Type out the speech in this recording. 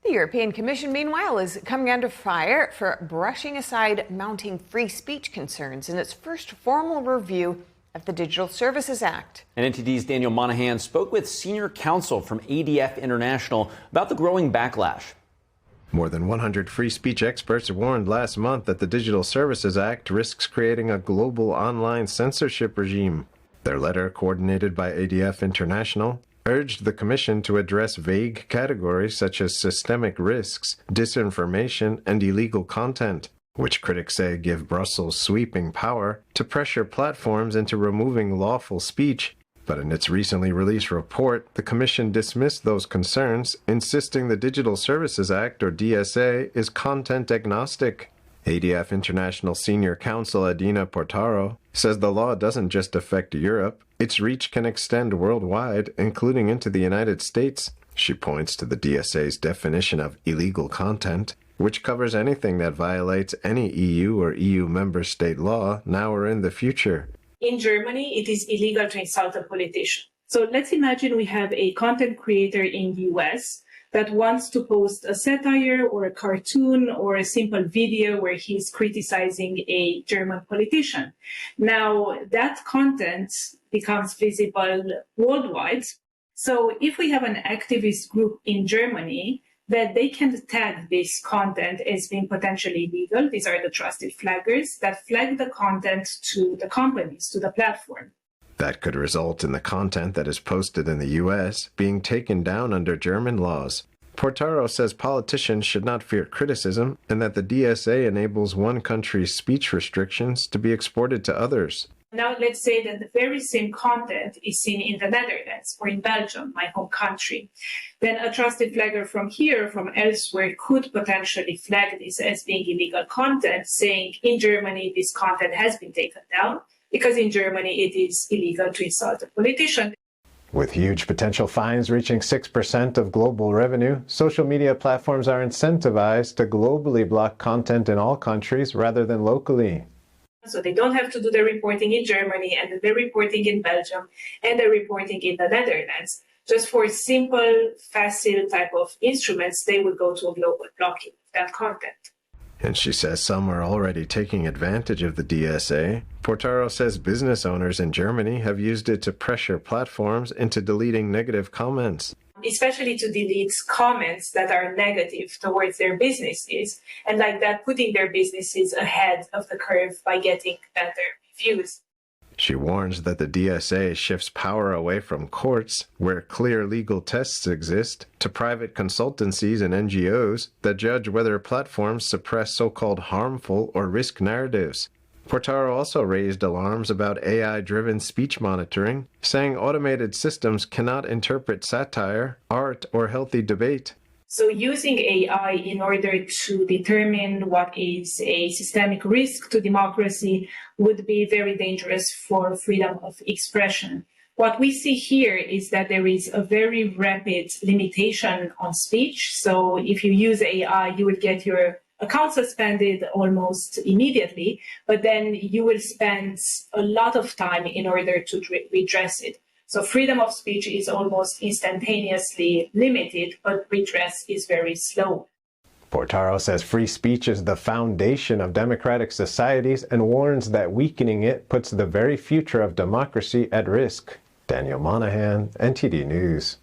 The European Commission, meanwhile, is coming under fire for brushing aside mounting free speech concerns in its first formal review of the Digital Services Act. And NTD's Daniel Monaghan spoke with senior counsel from ADF International about the growing backlash. More than 100 free speech experts warned last month that the Digital Services Act risks creating a global online censorship regime. Their letter, coordinated by ADF International, urged the Commission to address vague categories such as systemic risks, disinformation, and illegal content, which critics say give Brussels sweeping power to pressure platforms into removing lawful speech. But in its recently released report, the Commission dismissed those concerns, insisting the Digital Services Act, or DSA, is content agnostic. ADF International Senior Counsel Adina Portaro says the law doesn't just affect Europe, its reach can extend worldwide, including into the United States. She points to the DSA's definition of illegal content, which covers anything that violates any EU or EU member state law now or in the future. In Germany, it is illegal to insult a politician. So let's imagine we have a content creator in the US that wants to post a satire or a cartoon or a simple video where he's criticizing a German politician. Now, that content becomes visible worldwide. So if we have an activist group in Germany, that they can tag this content as being potentially illegal. These are the trusted flaggers that flag the content to the companies, to the platform. That could result in the content that is posted in the U.S. being taken down under German laws. Portaro says politicians should not fear criticism and that the DSA enables one country's speech restrictions to be exported to others. Now, let's say that the very same content is seen in the Netherlands or in Belgium, my home country. Then a trusted flagger from here, from elsewhere, could potentially flag this as being illegal content, saying in Germany this content has been taken down, because in Germany it is illegal to insult a politician. With huge potential fines reaching 6% of global revenue, social media platforms are incentivized to globally block content in all countries rather than locally. So they don't have to do the reporting in Germany and the reporting in Belgium and the reporting in the Netherlands. Just for simple, facile type of instruments, they would go to a global blocking of that content. And she says some are already taking advantage of the DSA. Portaro says business owners in Germany have used it to pressure platforms into deleting negative comments. Especially to delete comments that are negative towards their businesses, and like that putting their businesses ahead of the curve by getting better reviews. She warns that the DSA shifts power away from courts, where clear legal tests exist, to private consultancies and NGOs that judge whether platforms suppress so-called harmful or risk narratives. Portaro also raised alarms about AI-driven speech monitoring, saying automated systems cannot interpret satire, art, or healthy debate. So using AI in order to determine what is a systemic risk to democracy would be very dangerous for freedom of expression. What we see here is that there is a very rapid limitation on speech. So if you use AI, you will get your account suspended almost immediately, but then you will spend a lot of time in order to redress it. So freedom of speech is almost instantaneously limited, but redress is very slow. Portaro says free speech is the foundation of democratic societies and warns that weakening it puts the very future of democracy at risk. Daniel Monaghan, NTD News.